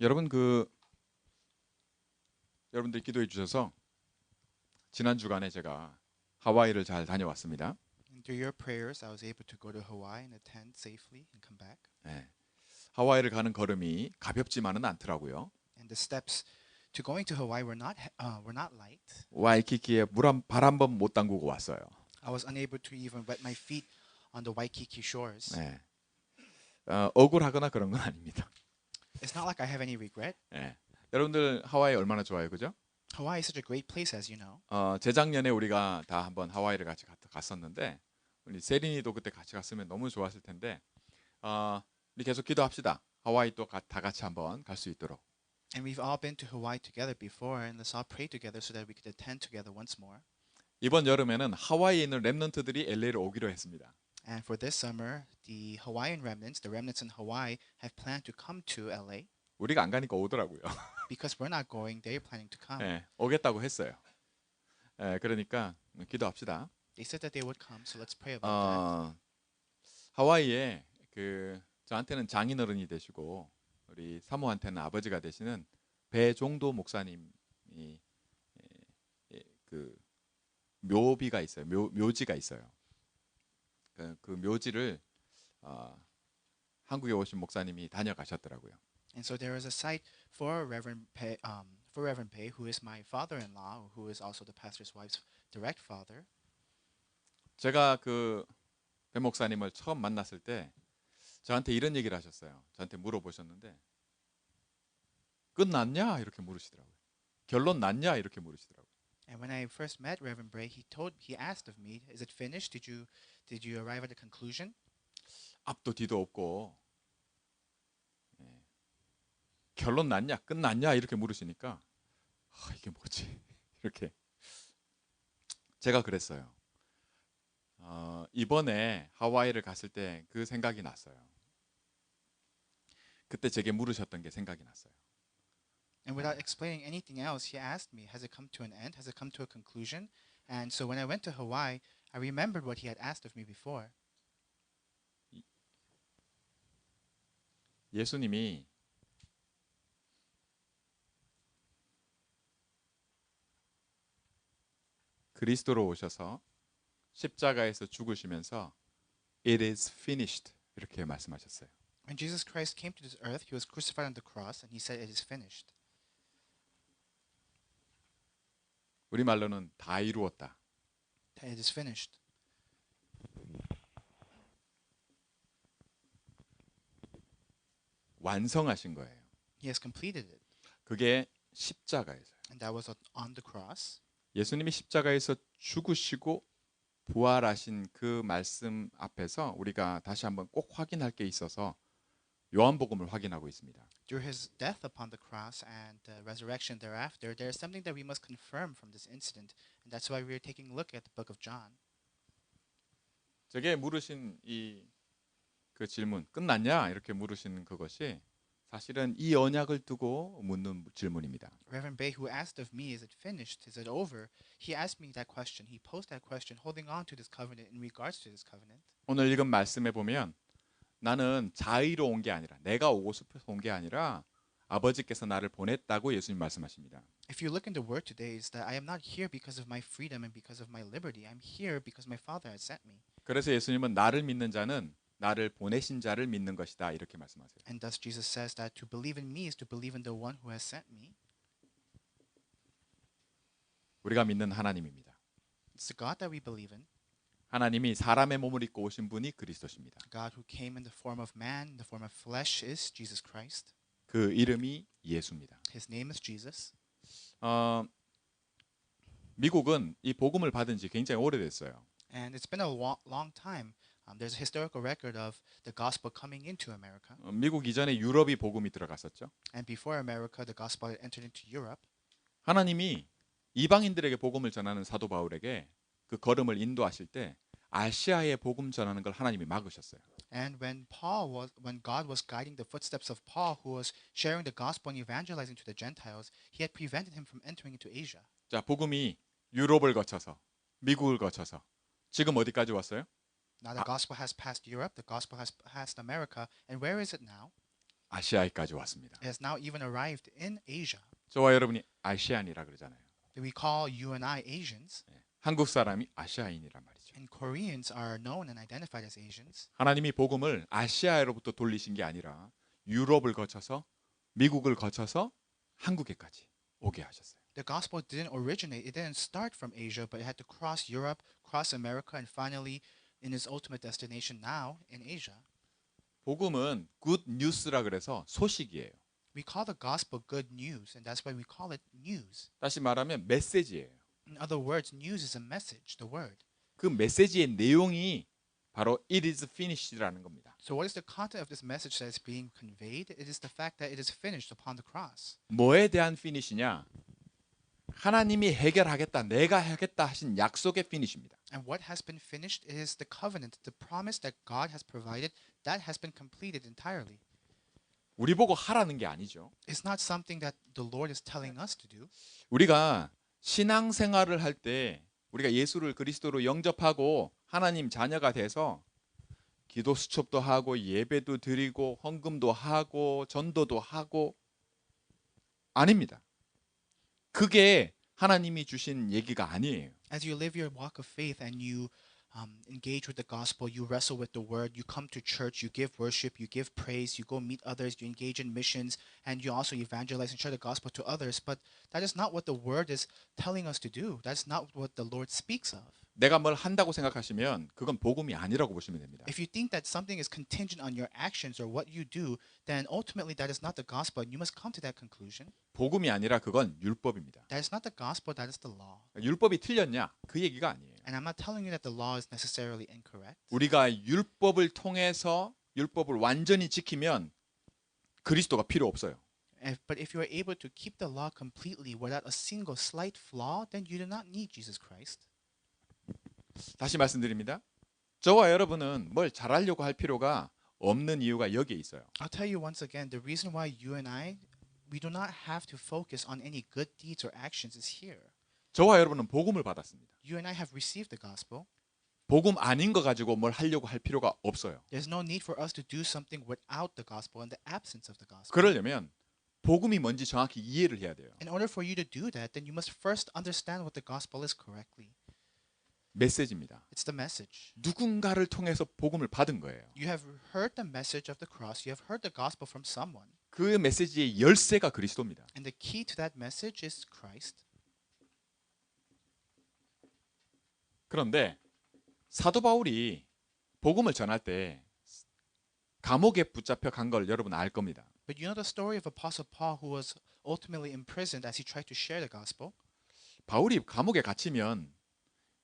여러분 여러분들 기도해 주셔서 지난 주간에 제가 하와이를 잘 다녀왔습니다. And through your prayers, I was able to go to Hawaii and attend safely and come back. 예, 하와이를 가는 걸음이 가볍지만은 않더라고요. And the steps to going to Hawaii were not light. 와이키키에 발 한 번 못 담그고 왔어요. I was unable to even wet my feet on the Waikiki shores. 예, 억울하거나 그런 건 아닙니다. It's not like I have any regret. 예, 여러분들 하와이 얼마나 좋아요, 그죠? Hawaii is such a great place, as you know. 재작년에 우리가 다 한번 하와이를 같이 갔었는데 우리 세린이도 그때 같이 갔으면 너무 좋았을 텐데 우리 계속 기도합시다. 하와이 또 다 같이 한번 갈 수 있도록. And we've all been to Hawaii together before, and let's all pray together so that we could attend together once more. 이번 여름에는 하와이에 있는 랩런트들이 LA로 오기로 했습니다. And for this summer, the Hawaiian remnants, the remnants in Hawaii, have planned to come to LA. 우리가 안 가니까 오더라고요. Because we're not going, they're planning to come. 예, 오겠다고 했어요. 예, 그러니까 기도합시다. They said that they would come, so let's pray about that. 하와이에 저한테는 장인어른이 되시고 우리 사모한테는 아버지가 되시는 배종도 목사님이 그 묘비가 있어요. 묘지가 있어요. 그 묘지를 한국에 오신 목사님이 다녀가셨더라고요. And so there is a site for Reverend Pei, who is my father-in-law, who is also the pastor's wife's direct father. 제가 배 목사님을 처음 만났을 때 저한테 이런 얘기를 하셨어요. 저한테 물어보셨는데 끝났냐 이렇게 물으시더라고요. 결론 났냐 이렇게 물으시더라고요. And when I first met Reverend Bray, he asked of me, "Is it finished? Did you arrive at a conclusion?" 앞도 뒤도 없고 결론 났냐 끝났냐 이렇게 물으시니까 이게 뭐지 이렇게 제가 그랬어요. 이번에 하와이를 갔을 때 그 생각이 났어요. 그때 제게 물으셨던 게 생각이 났어요. And without explaining anything else, he asked me, "Has it come to an end? Has it come to a conclusion?" And so when I went to Hawaii, I remembered what he had asked of me before. 예수님이 그리스도로 오셔서 십자가에서 죽으시면서 It is finished 이렇게 말씀하셨어요. When Jesus Christ came to this earth, he was crucified on the cross, and he said, "It is finished." 우리 말로는 다 이루었다. It is finished. 완성하신 거예요. He has completed it. 그게 십자가에서요. And that was on the cross. 예수님이 십자가에서 죽으시고 부활하신 그 말씀 앞에서 우리가 다시 한번 꼭 확인할 게 있어서 요한복음을 확인하고 있습니다. Through his death upon the cross and the resurrection thereafter, there is something that we must confirm from this incident, and that's why we are taking a look at the book of John. 제게 물으신 그 질문 끝났냐 이렇게 물으시는 그것이 사실은 이 언약을 두고 묻는 질문입니다. Reverend Bay, who asked of me, "Is it finished? Is it over?" He asked me that question. He posed that question, holding on to this covenant in regards to this covenant. 오늘 읽은 말씀에 보면 나는 자의로 온 게 아니라 내가 오고 싶어서 온 게 아니라 아버지께서 나를 보냈다고 예수님 말씀하십니다. If you look in the word today, is that I am not here because of my freedom and because of my liberty. I'm here because my Father has sent me. 그래서 예수님은 나를 믿는 자는 나를 보내신 자를 믿는 것이다 이렇게 말씀하세요. And thus Jesus says that to believe in me is to believe in the one who has sent me. 우리가 믿는 하나님입니다. It's the God that we believe in. 하나님이 사람의 몸을 입고 오신 분이 그리스도십니다. God who came in the form of man, in the form of flesh, is Jesus Christ. 그 이름이 예수입니다. His name is Jesus. 미국은 이 복음을 받은 지 굉장히 오래됐어요. And it's been a long time. There's a historical record of the gospel coming into America. 미국 이전에 유럽이 복음이 들어갔었죠. And before America, the gospel had entered into Europe. 하나님이 이방인들에게 복음을 전하는 사도 바울에게 그 걸음을 인도하실 때 아시아에 복음 전하는 걸 하나님이 막으셨어요. And when God was guiding the footsteps of Paul, who was sharing the gospel and evangelizing to the Gentiles, he had prevented him from entering into Asia. 자, 복음이 유럽을 거쳐서 미국을 거쳐서 지금 어디까지 왔어요? Now the gospel has passed Europe, the gospel has passed America, and where is it now? 아시아에까지 왔습니다. It has now even arrived in Asia. 저와 여러분이 아시안이라 그러잖아요. We call you and I Asians, 한국 사람이 아시아인이란 말이죠. and Koreans are known and identified as Asians. 하나님이 복음을 아시아로부터 돌리신 게 아니라 유럽을 거쳐서 미국을 거쳐서 한국에까지 오게 하셨어요. The gospel didn't originate, it didn't start from Asia, but it had to cross Europe, cross America, and finally, in its ultimate destination now, in Asia. 복음은 good news라 그래서 소식이에요. We call the gospel good news, and that's why we call it news. 다시 말하면 메시지예요. In other words, news is a message, the word. 그 메시지의 내용이 바로 it is finished라는 겁니다. So what is the content of this message that is being conveyed? It is the fact that it is finished upon the cross. 뭐에 대한 finish이냐? 하나님이 해결하겠다, 내가 하겠다 하신 약속의 finish입니다. And what has been finished is the covenant, the promise that God has provided, that has been completed entirely. 우리 보고 하라는 게 아니죠. It's not something that the Lord is telling us to do. 우리가 신앙생활을 할 때 우리가 예수를 그리스도로 영접하고 하나님 자녀가 돼서 기도 수첩도 하고 예배도 드리고 헌금도 하고 전도도 하고 아닙니다. 그게 하나님이 주신 얘기가 아니에요. As you live your walk of faith and you engage with the gospel, you wrestle with the word, you come to church, you give worship, you give praise, you go meet others, you engage in missions, and you also evangelize and share the gospel to others. But that is not what the word is telling us to do. That's not what the Lord speaks of. 내가 뭘 한다고 생각하시면 그건 복음이 아니라고 보시면 됩니다. If you think that something is contingent on your actions or what you do, then ultimately that is not the gospel, and you must come to that conclusion. 복음이 아니라 그건 율법입니다. That is not the gospel, that is the law. 율법이 틀렸냐? 그 얘기가 아니에요. And I'm not telling you that the law is necessarily incorrect. 우리가 율법을 통해서 율법을 완전히 지키면 그리스도가 필요 없어요. But if you are able to keep the law completely without a single slight flaw, then you do not need Jesus Christ. 다시 말씀드립니다. 저와 여러분은 뭘 잘하려고 할 필요가 없는 이유가 여기에 있어요. I'll tell you once again, the reason why you and I, we do not have to focus on any good deeds or actions is here. 저와 여러분은 복음을 받았습니다. You and I have received the gospel. 복음 아닌 거 가지고 뭘 하려고 할 필요가 없어요. There's no need for us to do something without the gospel, in the absence of the gospel. 그러려면 복음이 뭔지 정확히 이해를 해야 돼요. In order for you to do that, then you must first understand what the gospel is correctly. 메시지입니다. It's the message. 누군가를 통해서 복음을 받은 거예요. You have heard the message of the cross. You have heard the gospel from someone. 그 메시지의 열쇠가 그리스도입니다. And the key to that message is Christ. 그런데 사도 바울이 복음을 전할 때 감옥에 붙잡혀 간 걸 여러분 알 겁니다. But you know the story of Apostle Paul who was ultimately imprisoned as he tried to share the gospel? 바울이 감옥에 갇히면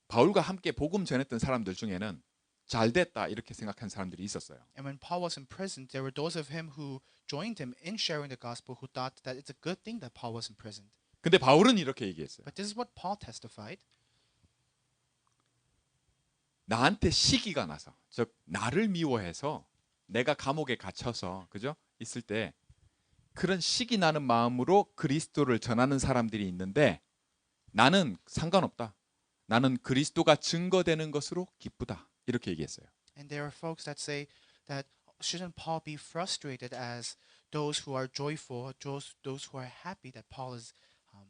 바울과 함께 복음 전했던 사람들 중에는 잘 됐다 이렇게 생각한 사람들이 있었어요. And when Paul was imprisoned, there were those of him who joined him in sharing the gospel who thought that it's a good thing that Paul was imprisoned. 근데 바울은 이렇게 얘기했어요. But this is what Paul testified. 나한테 시기가 나서, 즉 나를 미워해서 내가 감옥에 갇혀서 그죠? 있을 때 그런 시기 나는 마음으로 그리스도를 전하는 사람들이 있는데 나는 상관없다. 나는 그리스도가 증거되는 것으로 기쁘다. 이렇게 얘기했어요. And there are folks that say that shouldn't Paul be frustrated as those who are joyful, those who are happy that Paul is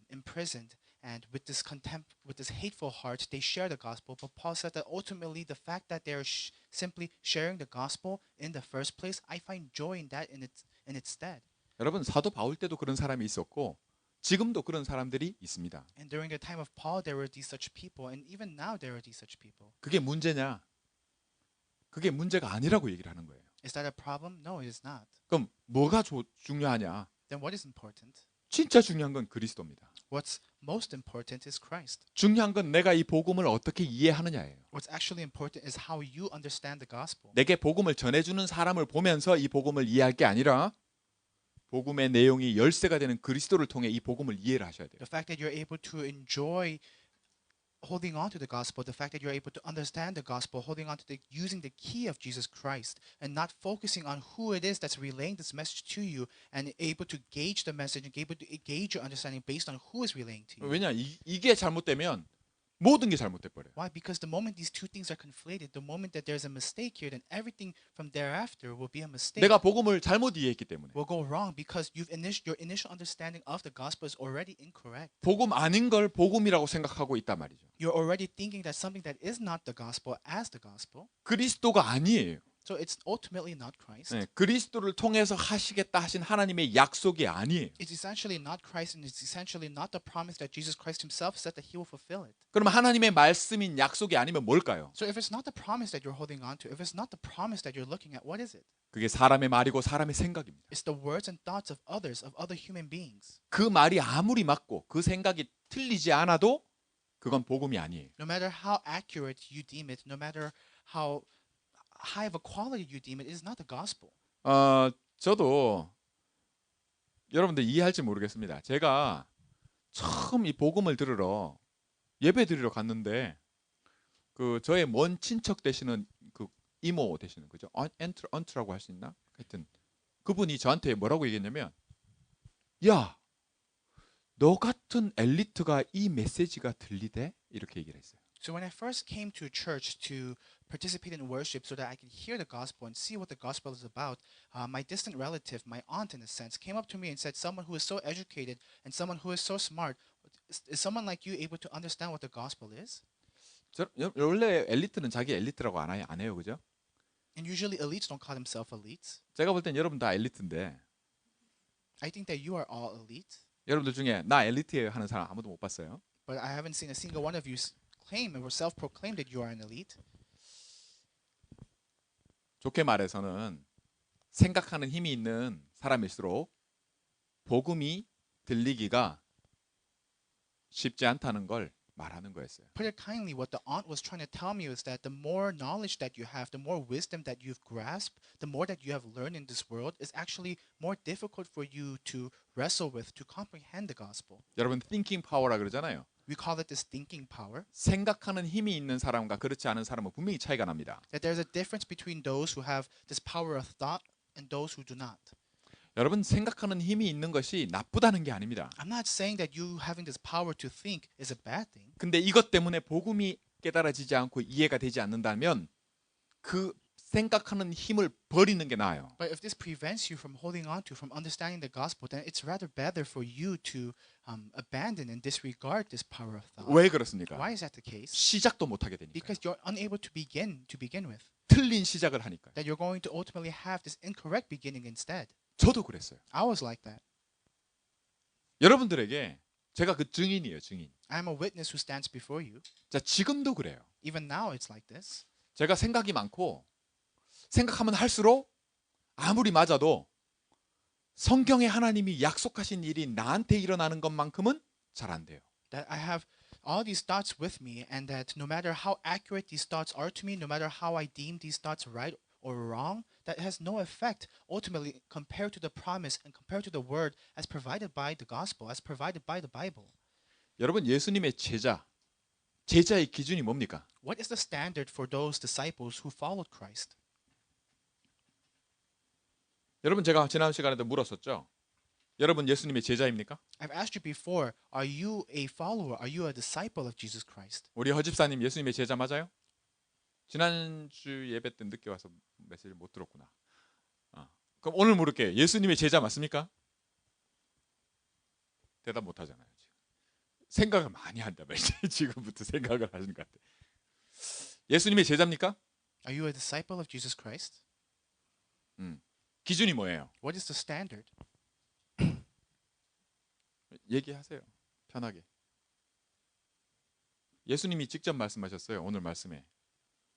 imprisoned, and with this contempt, with this hateful heart, they share the gospel. But Paul said that ultimately the fact that they are simply sharing the gospel in the first place, I find joy in that in its stead. 여러분 사도 바울 때도 그런 사람이 있었고 지금도 그런 사람들이 있습니다. And during the time of Paul, there were these such people, and even now there are these such people. 그게 문제냐? 그게 문제가 아니라고 얘기를 하는 거예요. Is that a problem? No, it is not. 그럼 뭐가 중요하냐? Then what is important? 진짜 중요한 건 그리스도입니다. What's most important is Christ. 중요한 건 내가 이 복음을 어떻게 이해하느냐예요. What's actually important is how you understand the gospel. 내게 복음을 전해주는 사람을 보면서 이 복음을 이해할 게 아니라 복음의 내용이 열쇠가 되는 그리스도를 통해 이 복음을 이해를 하셔야 돼요. The fact that you're able to enjoy holding on to the gospel, the fact that you're able to understand the gospel, holding on to using the key of Jesus Christ, and not focusing on who it is that's relaying this message to you, and able to gauge the message and able to gauge your understanding based on who is relaying to you. 왜냐 이게 잘못되면 모든 게 잘못돼 버려요. Why? Because the moment these two things are conflated, the moment that there's a mistake here, then everything from thereafter will be a mistake. 내가 복음을 잘못 이해했기 때문에. Will go wrong because your initial understanding of the gospel is already incorrect. 복음 아닌 걸 복음이라고 생각하고 있단 말이죠. You're already thinking that something that is not the gospel as the gospel. 그리스도가 아니에요. So it's ultimately not Christ. 네, 그리스도를 통해서 하시겠다 하신 하나님의 약속이 아니에요. It's essentially not Christ, and it's essentially not the promise that Jesus Christ himself said that he will fulfill it. 그러면 하나님의 말씀인 약속이 아니면 뭘까요? So if it's not the promise that you're holding on to, if it's not the promise that you're looking at, what is it? 그게 사람의 말이고 사람의 생각입니다. It's the words and thoughts of others, of other human beings. 그 말이 아무리 맞고 그 생각이 틀리지 않아도 그건 복음이 아니에요. No matter how accurate you deem it, no matter how high of a quality you deem it, it is not the gospel. 저도 여러분들 이해할지 모르겠습니다. 제가 처음 이 복음을 들으러 예배 드리러 갔는데 그 저의 먼 친척 되시는 그 이모 되시는 그죠? 언트라고 할 수 있나? 하여튼 그분이 저한테 뭐라고 얘기했냐면 야, 너 같은 엘리트가 이 메시지가 들리대? 이렇게 얘기를 했어요. So when I first came to church to participate in worship so that I could hear the gospel and see what the gospel is about, my distant relative, my aunt in a sense, came up to me and said, someone who is so educated and someone who is so smart, is someone like you able to understand what the gospel is? 원래 엘리트는 자기 엘리트라고 안 해요, 그죠? And usually elites don't call themselves elites. 제가 볼 땐 여러분 다 엘리트인데 I think that you are all elite, 여러분들 중에 나 엘리트예요 하는 사람 아무도 못 봤어요. but I haven't seen a single one of you claim or self-proclaim that you are an elite. 좋게 말해서는 생각하는 힘이 있는 사람일수록 복음이 들리기가 쉽지 않다는 걸 말하는 거였어요. Put it kindly, what the aunt was trying to tell me is that the more knowledge that you have, the more wisdom that you've grasped, the more that you have learned in this world, is actually more difficult for you to wrestle with, to comprehend the gospel. 여러분 thinking power라 그러잖아요. We call it this thinking power. 생각하는 힘이 있는 사람과 그렇지 않은 사람은 분명히 차이가 납니다. That there's a difference between those who have this power of thought and those who do not. 여러분 생각하는 힘이 있는 것이 나쁘다는 게 아닙니다. I'm not saying that you having this power to think is a bad thing. 근데 이것 때문에 복음이 깨달아지지 않고 이해가 되지 않는다면 그 생각하는 힘을 버리는 게 나아요. But if this prevents you from holding on to, from understanding the gospel, then it's rather better for you to abandon and disregard this power of thought. 왜 그렇습니까? Why is that the case? 시작도 못 하게 되니까. Because you're unable to begin with. 틀린 시작을 하니까. That you're going to ultimately have this incorrect beginning instead. 저도 그랬어요. I was like that. 여러분들에게 제가 그 증인이에요, 증인. I'm a witness who stands before you. 자, 지금도 그래요. Even now it's like this. 제가 생각이 많고 생각하면 할수록 아무리 맞아도 성경에 하나님이 약속하신 일이 나한테 일어나는 것만큼은 잘 안 돼요. That I have all these thoughts with me, and that no matter how accurate these thoughts are to me, no matter how I deem these thoughts right or wrong, that has no effect ultimately compared to the promise and compared to the word as provided by the gospel, as provided by the Bible. 여러분 예수님의 제자의 기준이 뭡니까? What is the standard for those disciples who followed Christ? 여러분 제가 지난 시간에도 물었었죠. 여러분 예수님의 제자입니까? I've asked you before, are you a follower? Are you a disciple of Jesus Christ? 우리 허집사님 예수님의 제자 맞아요? 지난주 예배 때 늦게 와서 메시지를 못 들었구나. 그럼 오늘 물을게요. 예수님의 제자 맞습니까? 대답 못 하잖아요. 지금. 생각을 많이 한다 말이지. 지금부터 생각을 하시는 것 같아. 예수님의 제자입니까? Are you a disciple of Jesus Christ? 기준이 뭐예요? What is the standard? 얘기하세요. 편하게. 예수님이 직접 말씀하셨어요. 오늘 말씀에.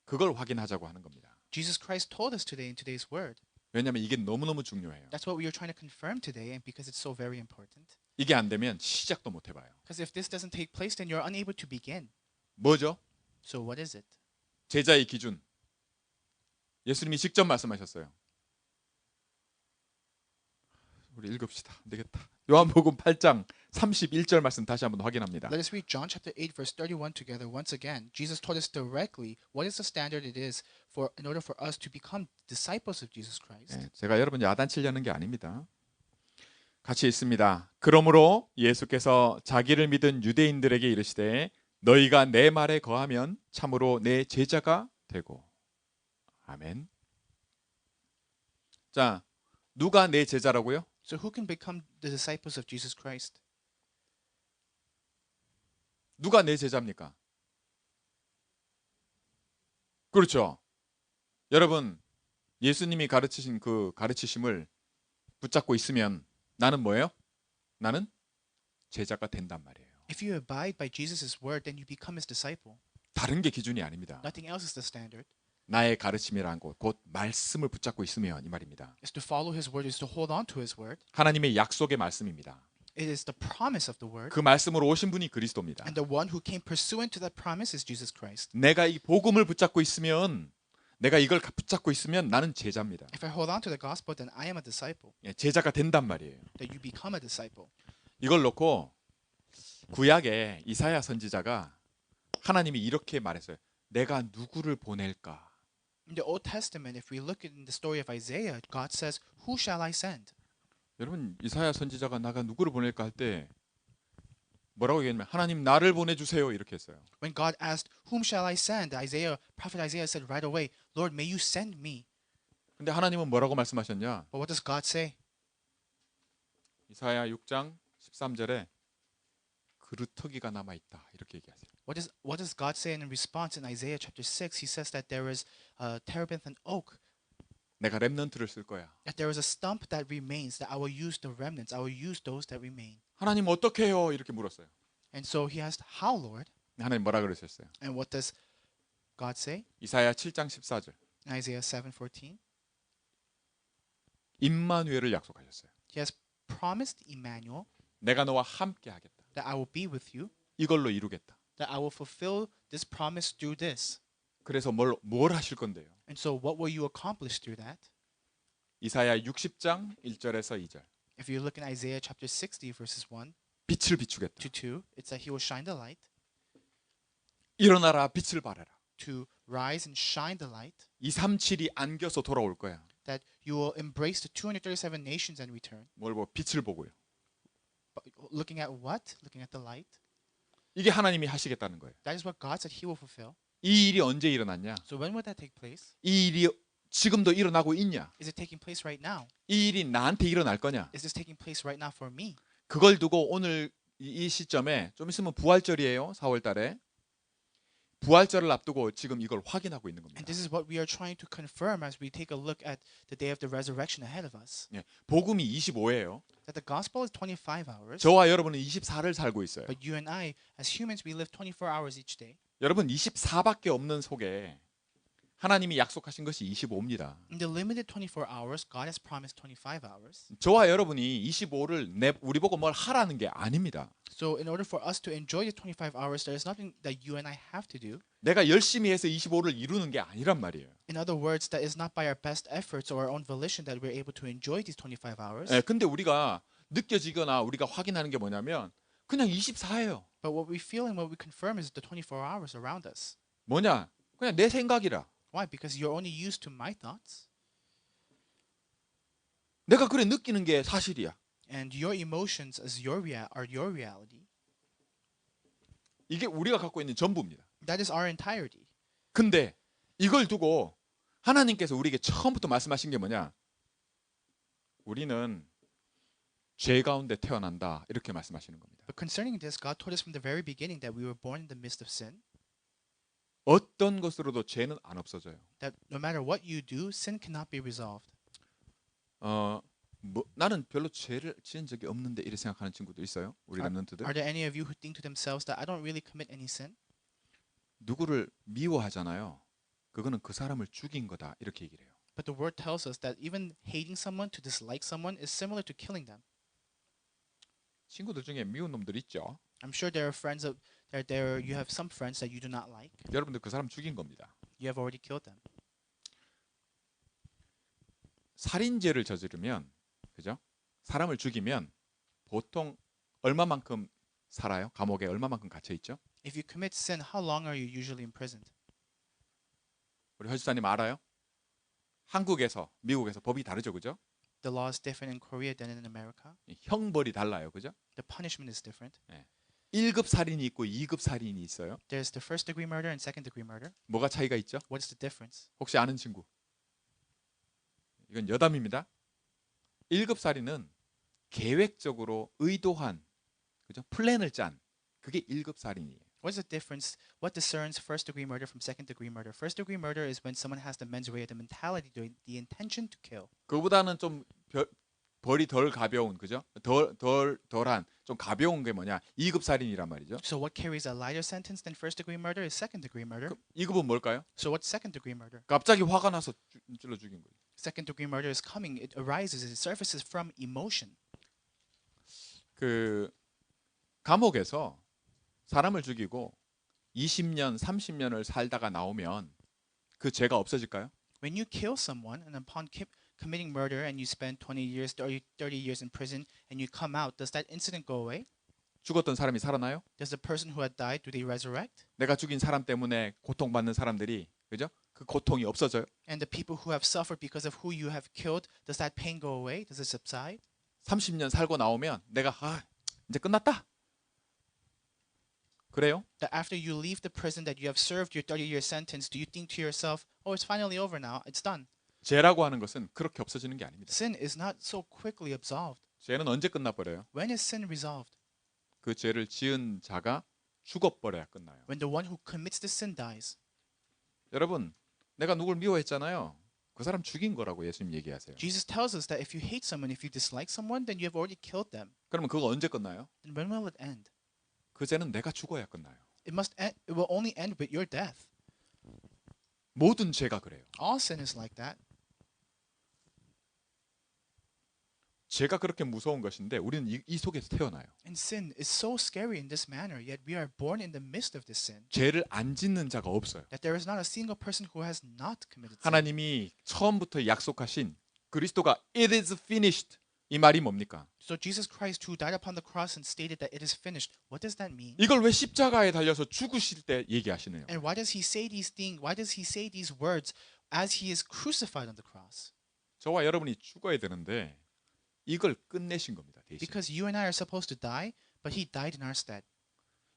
그걸 확인하자고 하는 겁니다. Jesus Christ told us today in today's word. 왜냐하면 이게 너무너무 중요해요. That's what we are trying to confirm today, and because it's so very important. 이게 안 되면 시작도 못 해봐요. Because if this doesn't take place, then you're unable to begin. 뭐죠? So what is it? 제자의 기준. 예수님이 직접 말씀하셨어요. 우리 읽읍시다. 안 되겠다. 요한복음 8장 31절 말씀 다시 한번 확인합니다. Let us read John chapter 8 verse 31 together once again. Jesus told us directly what is the standard it is for in order for us to become disciples of Jesus Christ. 네, 제가 여러분 야단치려는 게 아닙니다. 같이 읽습니다. 그러므로 예수께서 자기를 믿은 유대인들에게 이르시되 너희가 내 말에 거하면 참으로 내 제자가 되고. 아멘. 자, 누가 내 제자라고요? So who can become the disciples of Jesus Christ? 누가 내 제자입니까? 그렇죠. 여러분, 예수님이 가르치신 그 가르치심을 붙잡고 있으면 나는 뭐예요? 나는 제자가 된단 말이에요. If you abide by Jesus' word, then you become his disciple. 다른 게 기준이 아닙니다. Nothing else is the standard. 나의 가르침이란 것, 곧 말씀을 붙잡고 있으면 이 말입니다. Is to follow his word, is to hold on to his word. 하나님의 약속의 말씀입니다. It is the promise of the word. 그 말씀으로 오신 분이 그리스도입니다. And the one who came pursuant to that promise is Jesus Christ. 내가 이 복음을 붙잡고 있으면, 내가 이걸 붙잡고 있으면 나는 제자입니다. If I hold on to the gospel, then I am a disciple. 예, 제자가 된단 말이에요. That you become a disciple. 이걸 놓고 구약의 이사야 선지자가 하나님이 이렇게 말했어요. 내가 누구를 보낼까? In the Old Testament, if we look in the story of Isaiah, God says, "Who shall I send?" 여러분, 이사야 선지자가 나가 누구를 보낼까 할 때 뭐라고 얘기했냐면 하나님 나를 보내주세요 이렇게 했어요. When God asked, "Whom shall I send?" Prophet Isaiah said right away, "Lord, may you send me." 근데 하나님은 뭐라고 말씀하셨냐? But what does God say? 이사야 6장 13절에 그루터기가 남아 있다 이렇게 얘기하세요. What does God say in response in Isaiah chapter 6? He says that there is a terebinth oak, 내가 렘넌트를 쓸 거야. that there is a stump that remains, that I will use the remnants, I will use those that remain. 하나님 어떻게 해요? 이렇게 물었어요. And so he asked, "How, Lord?" 하나님 뭐라 그러셨어요? And what does God say? 이사야 7장 14절. In Isaiah 7:14, 임마누엘을 약속하셨어요. he has promised Emmanuel 내가 너와 함께 하겠다. that I will be with you, 이걸로 이루겠다. that I will fulfill this promise through this. 그래서 뭘 하실 건데요? And so what will you accomplish through that? 이사야 60장 1절에서 2절. If you look in Isaiah chapter 60 verses 1 빛을 비추겠다. to 2, it's that he will shine the light, 일어나라 빛을 발하라. to rise and shine the light, 237이 안겨서 돌아올 거야. that you will embrace the 237 nations and return. 뭘 보고 빛을 보고요. But looking at what? Looking at the light. 이게 하나님이 하시겠다는 거예요. That is what God said he will fulfill. 이 일이 언제 일어났냐? So when will that take place? 이 일이 지금도 일어나고 있냐? Is it taking place right now? 이 일이 나한테 일어날 거냐? Is this taking place right now for me? 그걸 두고 오늘 이 시점에 좀 있으면 부활절이에요. 4월 달에. 부활절을 앞두고 지금 이걸 확인하고 있는 겁니다. And this is what we are trying to confirm as we take a look at the day of the resurrection ahead of us. 예, 복음이 25예요. That the gospel is 25 hours, 저와 여러분은 24를 살고 있어요. but you and I, as humans, we live 24 hours each day. 여러분 24밖에 없는 속에 하나님이 약속하신 것이 25입니다. In the limited 24 hours, God has promised 25 hours. 저와 여러분이 25를 우리 보고 뭘 하라는 게 아닙니다. So in order for us to enjoy the 25 hours, there is nothing that you and I have to do. 내가 열심히 해서 25를 이루는 게 아니란 말이에요. In other words, that is not by our best efforts or our own volition that we're able to enjoy these 25 hours. 예, 근데 우리가 느껴지거나 우리가 확인하는 게 뭐냐면 그냥 24예요. But what we feel and what we confirm is the 24 hours around us. 뭐냐? 그냥 내 생각이라. Why? Because you're only used to my thoughts. 내가 그래 느끼는 게 사실이야. And your emotions are your reality. 이게 우리가 갖고 있는 전부입니다. That is our entirety. 근데 이걸 두고 하나님께서 우리에게 처음부터 말씀하신 게 뭐냐? 우리는 죄 가운데 태어난다. 이렇게 말씀하시는 겁니다. But concerning this, God told us from the very beginning that we were born in the midst of sin. 어떤 것으로도 죄는 안 없어져요. That no matter what you do, sin cannot be resolved. 나는 별로 죄를 지은 적이 없는데 이렇게 생각하는 친구들 있어요? 우리 렘넌트들? Are there any of you who think to themselves that I don't really commit any sin? 누구를 미워하잖아요. 그거는 그 사람을 죽인 거다. 이렇게 얘기를 해요. But the word tells us that even hating someone, to dislike someone, is similar to killing them. 친구들 중에 미운 놈들 있죠. I'm sure there are friends you have some friends that you do not like. 여러분들 그 사람 죽인 겁니다. You have already killed them. 살인죄를 저지르면, 그죠? 사람을 죽이면 보통 얼마만큼 살아요? 감옥에 얼마만큼 갇혀 있죠? If you commit sin, how long are you usually imprisoned? 우리 허지사님 알아요? 한국에서 미국에서 법이 다르죠, 그죠? The law is different in Korea than in America. 형벌이 달라요, 그죠? The punishment is different. 1급 살인이 있고 2급 살인이 있어요. There's the first degree murder and second degree murder. 뭐가 차이가 있죠? What is the difference? 혹시 아는 친구? 이건 여담입니다. 1급 살인은 계획적으로 의도한, 그죠? 플랜을 짠, 그게 1급 살인이에요. What is the difference? What discerns first degree murder from second degree murder? First degree murder is when someone has the mens rea, the mentality, the intention to kill. 그보다는 좀 벌이 덜 가벼운, 그죠? 덜한 좀 가벼운 게 뭐냐? 2급 살인이란 말이죠. So what carries a lighter sentence than first degree murder is second degree murder. 2급은 뭘까요? So what's second degree murder? 갑자기 화가 나서 찔러 죽인 거예요. Second degree murder is coming. It arises. It surfaces from emotion. 그 감옥에서 사람을 죽이고 20년, 30년을 살다가 나오면 그 죄가 없어질까요? When you kill someone and upon committing murder and you spend 20 years, 30 years in prison and you come out, does that incident go away? 죽었던 사람이 살아나요? Does the person who had died, do they resurrect? 내가 죽인 사람 때문에 고통받는 사람들이, 그죠? 그 고통이 없어져요? And the people who have suffered because of who you have killed, does that pain go away? Does it subside? 30년 살고 나오면 내가 이제 끝났다. 그래요? That after you leave the prison that you have served your 30-year sentence, do you think to yourself, oh, it's finally over now, it's done? 죄라고 하는 것은 그렇게 없어지는 게 아닙니다. Sin is not so quickly absolved. 죄는 언제 끝나버려요? When is sin resolved? 그 죄를 지은 자가 죽어버려야 끝나요. When the one who commits the sin dies. 여러분, 내가 누굴 미워했잖아요. 그 사람 죽인 거라고 예수님 얘기하세요. Jesus tells us that if you hate someone, if you dislike someone, then you have already killed them. 그러면 그거 언제 끝나요? Then when will it end? 그 죄는 내가 죽어야 끝나요. It will only end with your death. 모든 죄가 그래요. All sin is like that. 죄가 그렇게 무서운 것인데 우리는 이 속에서 태어나요. And sin is so scary in this manner, yet we are born in the midst of this sin. 죄를 안 짓는 자가 없어요. That there is not a single person who has not committed sin. 하나님이 처음부터 약속하신 그리스도가 it is finished 이 말이 뭡니까? So Jesus Christ, who died upon the cross and stated that it is finished, what does that mean? 이걸 왜 십자가에 달려서 죽으실 때 얘기하시네요. And why does he say these things? Why does he say these words as he is crucified on the cross? 저와 여러분이 죽어야 되는데 이걸 끝내신 겁니다. 대신. Because you and I are supposed to die, but he died in our stead.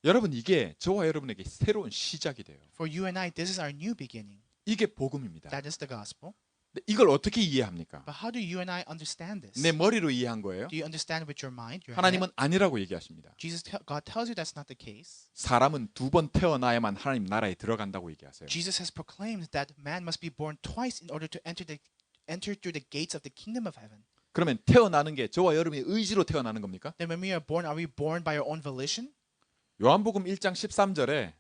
여러분 이게 저와 여러분에게 새로운 시작이 돼요. For you and I, this is our new beginning. 이게 복음입니다. That is the gospel. 근데 이걸 어떻게 이해합니까? But how do you and I understand this? 내 머리로 이해한 거예요? Do you understand with your mind? Your head? 하나님은 아니라고 얘기하십니다. God tells you that's not the case. 사람은 두 번 태어나야만 하나님 나라에 들어간다고 얘기하세요. Jesus has proclaimed that man must be born twice in order to enter through the gates of the kingdom of heaven. 그러면 태어나는 게 저와 여러분의 의지로 태어나는 겁니까? Then when we are we born by our own volition? 요한복음 1장 13절에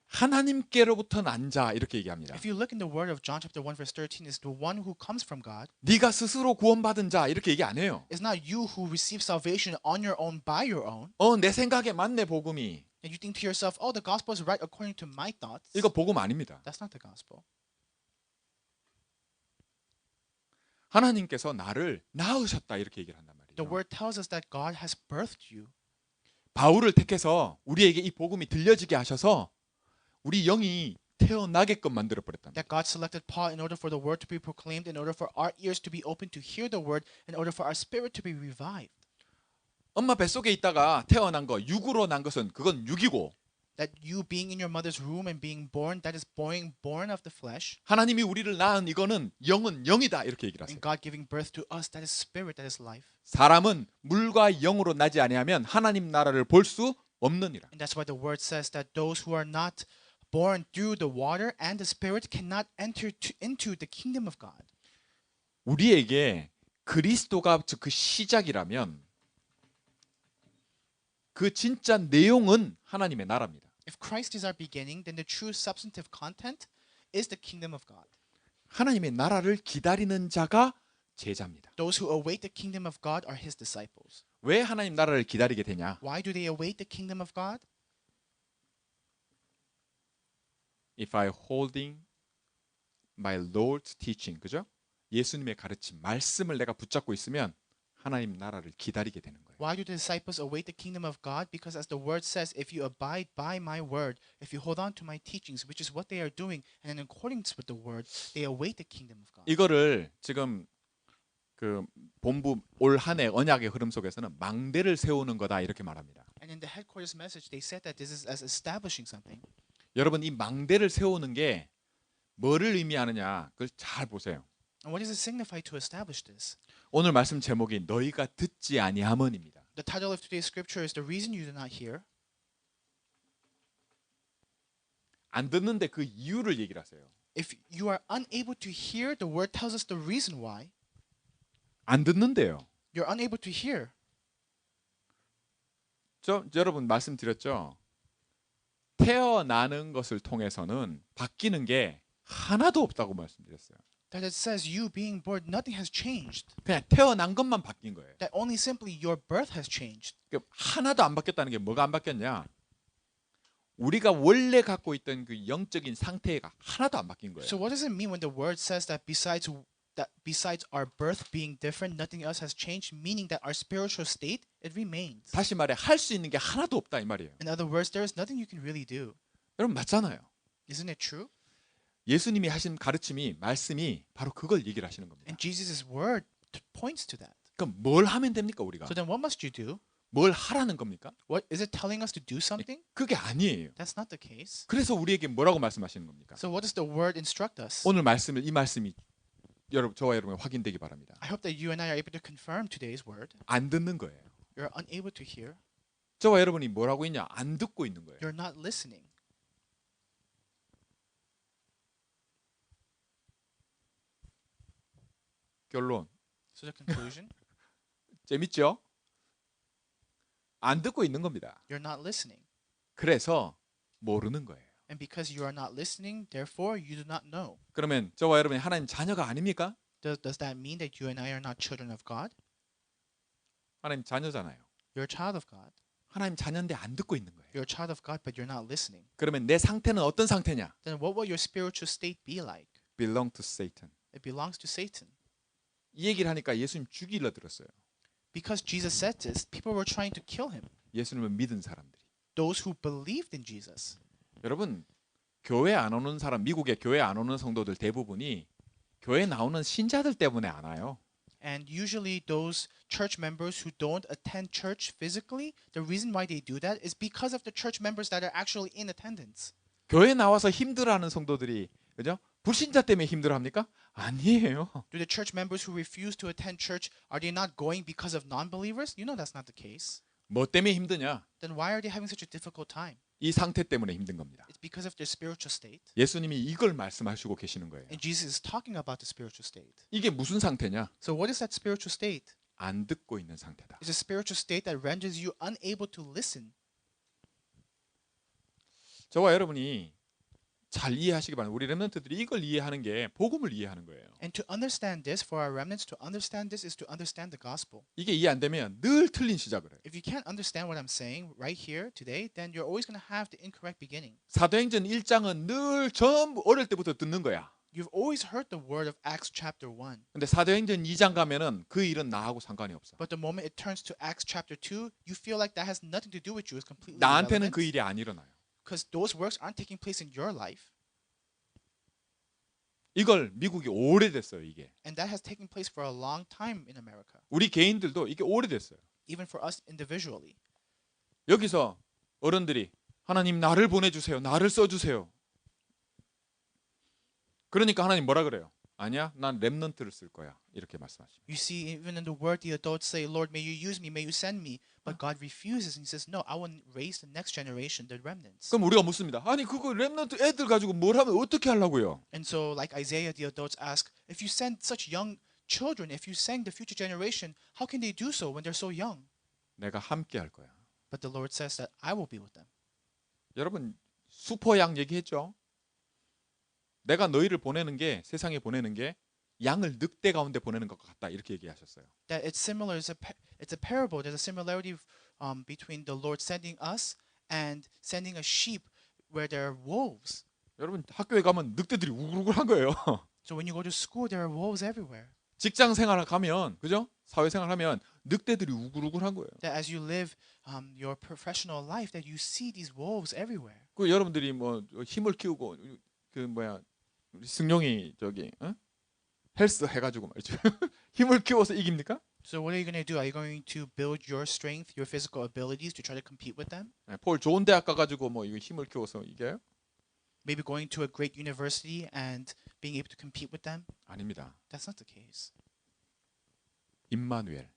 하나님께로부터 난 자 이렇게 얘기합니다. If you look in the word of John chapter 1 verse 13, is the one who comes from God. 네가 스스로 구원받은 자 이렇게 얘기 안 해요. It's not you who receive salvation on your own by your own. 내 생각에 맞네 복음이. And you think to yourself, oh, the gospel is right according to my thoughts. 이거 복음 아닙니다. That's not the gospel. 하나님께서 나를 낳으셨다 이렇게 얘기를 한단 말이에요. The word tells us that God has birthed you. 바울을 택해서 우리에게 이 복음이 들려지게 하셔서 우리 영이 태어나게끔 만들어 버렸답니다. That God selected Paul in order for the word to be proclaimed, in order for our ears to be open to hear the word, in order for our spirit to be revived. 엄마 뱃속에 있다가 태어난 거 육으로 난 것은 그건 육이고 That you being in your mother's womb and being born, that is born of the flesh. 하나님이 우리를 낳은 이거는 영은 영이다 이렇게 얘기를 하세요. And God giving birth to us, that is spirit, that is life. 사람은 물과 영으로 나지 아니하면 하나님 나라를 볼 수 없느니라. And that's why the word says that those who are not born through the water and the spirit cannot enter into the kingdom of God. 우리에게 그리스도가 그 시작이라면 그 진짜 내용은 하나님의 나라입니다. If Christ is our beginning, then the true substantive content is the kingdom of God. 하나님의 나라를 기다리는 자가 제자입니다. Those who await the kingdom of God are his disciples. 왜 하나님 나라를 기다리게 되냐? Why do they await the kingdom of God? If I holding my Lord's teaching, 그죠? 예수님의 가르침, 말씀을 내가 붙잡고 있으면 하나님 나라를 기다리게 되는 거예요. Why do the disciples await the kingdom of God? Because as the word says, if you abide by my word, if you hold on to my teachings, which is what they are doing, and in accordance with the word, they await the kingdom of God. 이거를 지금 그 본부 올 한 해 언약의 흐름 속에서는 망대를 세우는 거다 이렇게 말합니다. And in the headquarters message, they said that this is as establishing something. 여러분 이 망대를 세우는 게 뭐를 의미하느냐 그걸 잘 보세요. And what does it signify to establish this? 오늘 말씀 제목이 너희가 듣지 아니함은입니다. The title of today's scripture is The Reason You Do Not Hear. 안 듣는데 그 이유를 얘기를 하세요. If you are unable to hear, the word tells us the reason why. 안 듣는데요. You're unable to hear. 여러분 말씀드렸죠. 태어나는 것을 통해서는 바뀌는 게 하나도 없다고 말씀드렸어요. That it says you being born, nothing has changed. 그냥 태어난 것만 바뀐 거예요. That only simply your birth has changed. 그러니까 하나도 안 바뀌었다는 게 뭐가 안 바뀌었냐? 우리가 원래 갖고 있던 그 영적인 상태가 하나도 안 바뀐 거예요. So what does it mean when the word says that besides our birth being different, nothing else has changed, meaning that our spiritual state, it remains. 다시 말해 할 수 있는 게 하나도 없다 이 말이에요. In other words, there is nothing you can really do. 여러분 맞잖아요. Isn't it true? 예수님이 하신 가르침이 말씀이 바로 그걸 얘기를 하시는 겁니다. And Jesus' word points to that. 그럼 뭘 하면 됩니까 우리가? So then what must you do? 뭘 하라는 겁니까? What is it telling us to do something? 그게 아니에요. That's not the case. 그래서 우리에게 뭐라고 말씀하시는 겁니까? So what does the word instruct us? 오늘 이 말씀이 저와 여러분 확인되기 바랍니다. I hope that you and I are able to confirm today's word. 안 듣는 거예요. You're unable to hear. 저와 여러분이 뭘 하고 있냐? 안 듣고 있는 거예요. You're not listening. 결론. So the conclusion, 재밌죠? 안 듣고 있는 겁니다. you're not listening. 그래서 모르는 거예요. And because you are not listening, therefore you do not know. 그러면 저와 여러분이 하나님 자녀가 아닙니까? Does that mean that you and I are not children of God? 하나님 자녀잖아요. You're a child of God. 하나님 자녀인데 안 듣고 있는 거예요. You're a child of God, but you're not listening. 그러면 내 상태는 어떤 상태냐? Then what will your spiritual state be like? Belong to Satan. It belongs to Satan. 이 얘기를 하니까 예수님 죽이려 들었어요. Because Jesus said this, people were trying to kill him. 예수님을 믿은 사람들이. Those who believed in Jesus. 여러분 교회 안 오는 사람, 미국에 교회 안 오는 성도들 대부분이 교회 나오는 신자들 때문에 안 와요. And usually those church members who don't attend church physically, the reason why they do that is because of the church members that are actually in attendance. 교회 나와서 힘들어하는 성도들이 그죠? 불신자 때문에 힘들어합니까? 아니에요. Do the church members who refuse to attend church, are they not going because of non-believers? You know that's not the case. 뭐 때문에 힘드냐? Then why are they having such a difficult time? 이 상태 때문에 힘든 겁니다. It's because of their spiritual state. 예수님이 이걸 말씀하시고 계시는 거예요. And Jesus is talking about the spiritual state. 이게 무슨 상태냐? So what is that spiritual state? 안 듣고 있는 상태다. It's a spiritual state that renders you unable to listen. 저와 여러분이 잘 이해하시기 바랍니다. 우리 렘넌트들이 이걸 이해하는 게 복음을 이해하는 거예요. And to understand this, for our remnants to understand this is to understand the gospel. 이게 이해 안 되면 늘 틀린 시작을 해요. If you can't understand what I'm saying right here today, then you're always going to have the incorrect beginning. 사도행전 1장은 늘 전부 어릴 때부터 듣는 거야. You've always heard the word of Acts chapter 1. 근데 사도행전 2장 가면은 그 일은 나하고 상관이 없어. But the moment it turns to Acts chapter 2, you feel like that has nothing to do with you. It's completely 나한테는 그 irrelevant. 일이 안 일어나요. Because those works aren't taking place in your life. 이걸 미국이 오래됐어요, 이게. And that has taken place for a long time in America. 우리 개인들도 이게 오래됐어요. Even for us individually. 여기서 어른들이 하나님 나를 보내주세요. 나를 써주세요. 그러니까 하나님 뭐라 그래요? 아니야, 난 렘넌트를 쓸 거야. 이렇게 말씀하시죠. You see, even in the word, the adults say, Lord, may you use me, may you send me. But God refuses and he says, no, I will raise the next generation, the remnants. 그럼 우리가 묻습니다. 아니 그거 렘넌트 애들 가지고 뭘 하면 어떻게 하려고요? And so, like Isaiah, the adults ask, if you send such young children, if you send the future generation, how can they do so when they're so young? 내가 함께 할 거야. But the Lord says that I will be with them. 여러분 슈퍼양 얘기했죠? 내가 너희를 보내는 게 세상에 보내는 게 양을 늑대 가운데 보내는 것 같다 이렇게 얘기하셨어요. That it's similar. It's a parable. There's a similarity between the Lord sending us and sending a sheep where there are wolves. 여러분 학교에 가면 늑대들이 우글우글한 거예요. So when you go to school, there are wolves everywhere. 직장 생활을 가면 그죠? 사회생활 하면 늑대들이 우글우글한 거예요. That as you live your professional life, that you see these wolves everywhere. 그 여러분들이 뭐 힘을 키우고 그 뭐야 우리 승용이 저기 헬스 해가지고 말이죠. 힘을 키워서 이깁니까? So what are you going to do? Are you going to build your strength, your physical abilities to try to compete with them? 폴 좋은 대학 가가지고 뭐 이거 힘을 키워서 이겨요? Maybe going to a great university and being able to compete with them? 아닙니다. That's not the case. 임마누엘,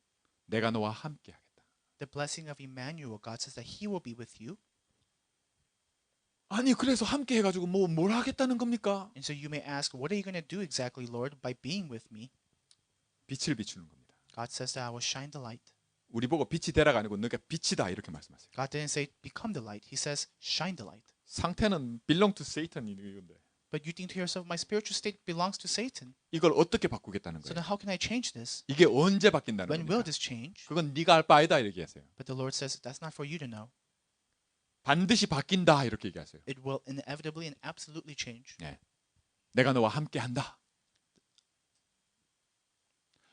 내가 너와 함께하겠다. The blessing of Emmanuel, God says that He will be with you. 아니 그래서 함께 해가지고 뭐 뭘 하겠다는 겁니까? And so you may ask, what are you going to do exactly, Lord, by being with me? 빛을 비추는 겁니다. God says that I will shine the light. 우리 보고 빛이 되라가 아니고 너가 빛이다 이렇게 말씀하세요. God didn't say become the light. He says shine the light. 상태는 belong to Satan 이건데 But you think to yourself, my spiritual state belongs to Satan. 이걸 어떻게 바꾸겠다는 So 거예요? then how can I change this? 이게 언제 바뀐다는 When will 겁니까? this change? 그건 네가 알 바 아니다 이렇게 하세요. But the Lord says that's not for you to know. 반드시 바뀐다 이렇게 얘기하세요. It will inevitably and absolutely change. 내가 너와 함께한다.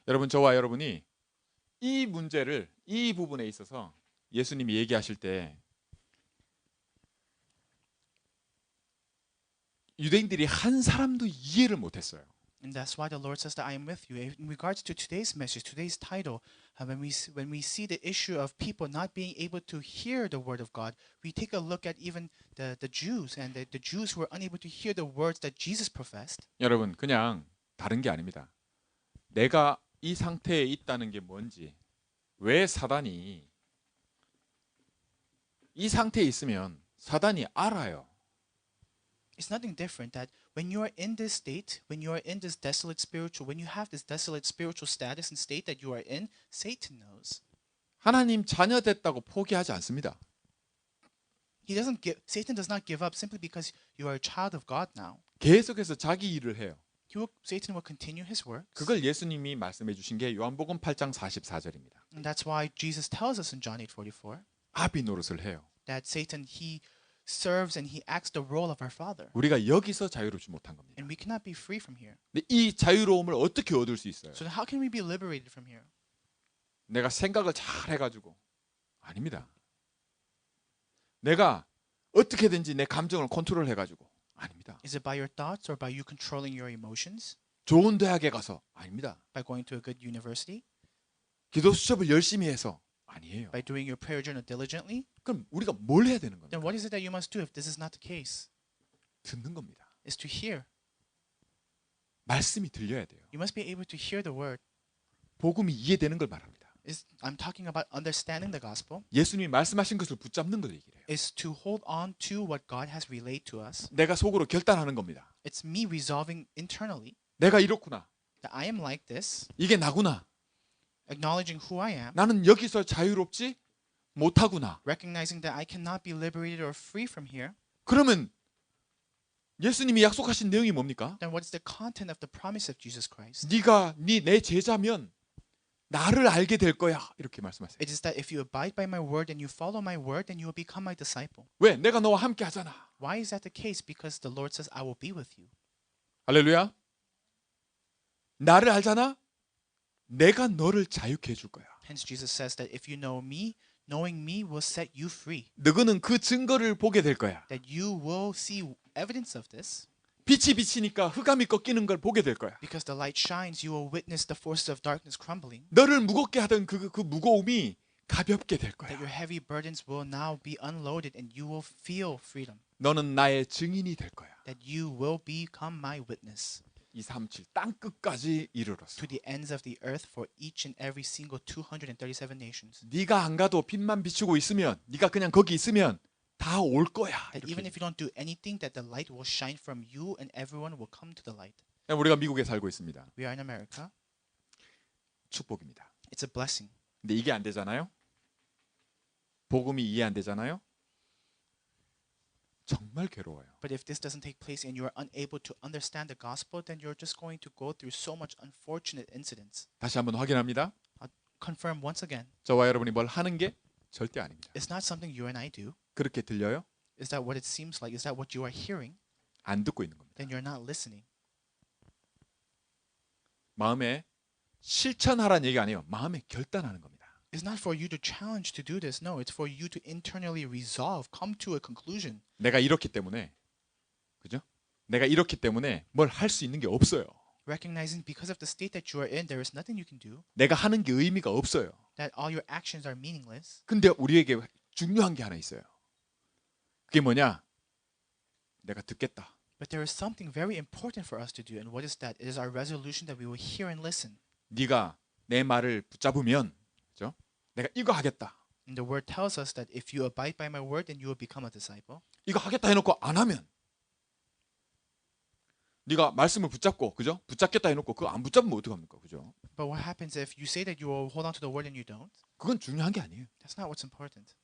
여러분 저와 여러분이 이 문제를 이 부분에 있어서 예수님이 얘기하실 때 유대인들이 한 사람도 이해를 못했어요. And that's why the Lord says that I am with you. In regards to today's message, today's title, when we see the issue of people not being able to hear the word of God, we take a look at even the Jews and the Jews who were unable to hear the words that Jesus professed. 여러분 그냥 다른 게 아닙니다. 내가 이 상태에 있다는 게 뭔지 왜 사단이 이 상태에 있으면 사단이 알아요. It's nothing different that when you are in this state, when you are in this desolate spiritual, when you have this desolate spiritual status and state that you are in, Satan knows. 하나님 자녀 됐다고 포기하지 않습니다. Satan does not give up simply because you are a child of God now. 계속해서 자기 일을 해요. Satan will continue his works. 그걸 예수님이 말씀해 주신 게 요한복음 8장 44절입니다. And that's why Jesus tells us in John 8:44 아비 노릇을 해요. that Satan, he serves and he acts the role of our Father. 우리가 여기서 자유롭지 못한 겁니다. And we cannot be free from here. 근데 이 자유로움을 어떻게 얻을 수 있어요? So then how can we be liberated from here? 내가 생각을 잘 해가지고 아닙니다. 내가 어떻게든지 내 감정을 컨트롤 해가지고 아닙니다. Is it by your thoughts or by you controlling your emotions? 좋은 대학에 가서 아닙니다. By going to a good university? 기도 수첩을 열심히 해서 아니에요. By doing your prayer journal diligently? 그럼 우리가 뭘 해야 되는 Then 겁니까? what is it that you must do if this is not the case? 듣는 겁니다. Is to hear. 말씀이 들려야 돼요. You must be able to hear the word. 복음이 이해되는 걸 말합니다. I'm talking about understanding the gospel. 예수님이 말씀하신 것을 붙잡는 걸 얘기해요. Is to hold on to what God has relayed to us. 내가 속으로 결단하는 겁니다. It's me resolving internally 내가 이렇구나. that I am like this, 이게 나구나. acknowledging who I am, 나는 여기서 자유롭지 못하구나. recognizing that I cannot be liberated or free from here. 그러면 예수님이 약속하신 내용이 뭡니까? Then what is the content of the promise of Jesus Christ? 네가 내 제자면 나를 알게 될 거야. 이렇게 말씀하세요. It is that if you abide by my word and you follow my word, then you will become my disciple. 왜? 내가 너와 함께 하잖아. Why is that the case? Because the Lord says, I will be with you. 할렐루야. 나를 알잖아. 내가 너를 자유케 해줄 거야. Hence Jesus says that if you know me, knowing me will set you free. 너는 그 증거를 보게 될 거야. That you will see evidence of this. 빛이 비치니까 흑암이 꺾이는 걸 보게 될 거야. Because the light shines, you will witness the forces of darkness crumbling. 너를 무겁게 하던 그 무거움이 가볍게 될 거야. That your heavy burdens will now be unloaded and you will feel freedom. 너는 나의 증인이 될 거야. That you will become my witness 237 땅 끝까지 이르렀어. to the ends of the earth for each and every single 237 nations. 네가 안 가도 빛만 비추고 있으면, 네가 그냥 거기 있으면 다 올 거야. That even if you don't do anything, that the light will shine from you and everyone will come to the light. 우리가 미국에 살고 있습니다. We are in America. 축복입니다. It's a blessing. 근데 이게 안 되잖아요. 복음이 이해 안 되잖아요. 정말 괴로워요. But if this doesn't take place and you are unable to understand the gospel, then you're just going to go through so much unfortunate incidents. 다시 한번 확인합니다. Confirm once again. 저와 여러분이 뭘 하는 게 절대 아닙니다. It's not something you and I do. 그렇게 들려요? Is that what it seems like? Is that what you are hearing? 안 듣고 있는 겁니다. Then you're not listening. 마음에 실천하라는 얘기 아니에요. 마음에 결단하는 겁니다. It's not for you to challenge to do this. No, it's for you to internally resolve, come to a conclusion. 내가 이렇기 때문에, 그죠? 내가 이렇기 때문에 뭘 할 수 있는 게 없어요. recognizing because of the state that you are in, there is nothing you can do, 내가 하는 게 의미가 없어요. that all your actions are meaningless. 근데 우리에게 중요한 게 하나 있어요. 그게 뭐냐? 내가 듣겠다. But there is something very important for us to do, and what is that? It is our resolution that we will hear and listen. 네가 내 말을 붙잡으면, 그죠? 내가 이거 하겠다. And the word tells us that if you abide by my word, then you will become a disciple. 이거 하겠다 해놓고 안 하면, 네가 말씀을 붙잡고, 그죠? 붙잡겠다 해놓고 그거 안 붙잡으면 어떡합니까, 그죠? But what happens if you say that you will hold on to the word and you don't? 그건 중요한 게 아니에요. That's not what's important.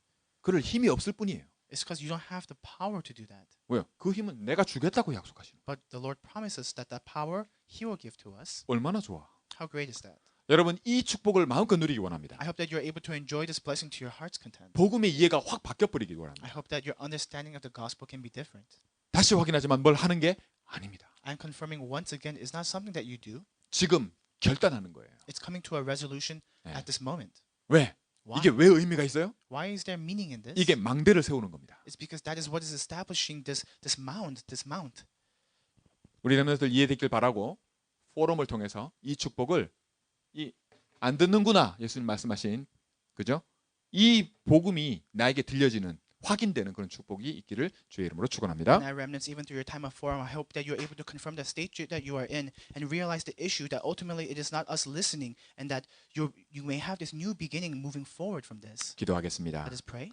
그럴 힘이 없을 뿐이에요. It's because you don't have the power to do that. 왜요? 그 힘은 내가 주겠다고 약속하시는 거예요. But the Lord promises that that power He will give to us. 얼마나 좋아. How great is that? 여러분 이 축복을 마음껏 누리기 원합니다. I hope that you're able to enjoy this blessing to your heart's content. 복음의 이해가 확 바뀌어버리기 원합니다. I hope that your understanding of the gospel can be different. 다시 확인하지만 뭘 하는 게 아닙니다. I'm confirming once again, it's not something that you do. 지금 결단하는 거예요. It's coming to a resolution 네. at this moment. 왜? Why? 이게 왜 의미가 있어요? Why is there meaning in this? 이게 망대를 세우는 겁니다. It's because that is what is establishing this mount. 우리 렘넌트들 이해되길 바라고 포럼을 통해서 이 축복을 안 듣는구나 예수님 말씀하신 그죠? 이 복음이 나에게 들려지는 확인되는 그런 축복이 있기를 주의 이름으로 축원합니다. And our remnants, even through your time of forum, I hope that you're able to confirm the state that you are in and realize the issue that ultimately it is not us listening, and that you may have this new beginning moving forward from this. 기도하겠습니다. Let us pray.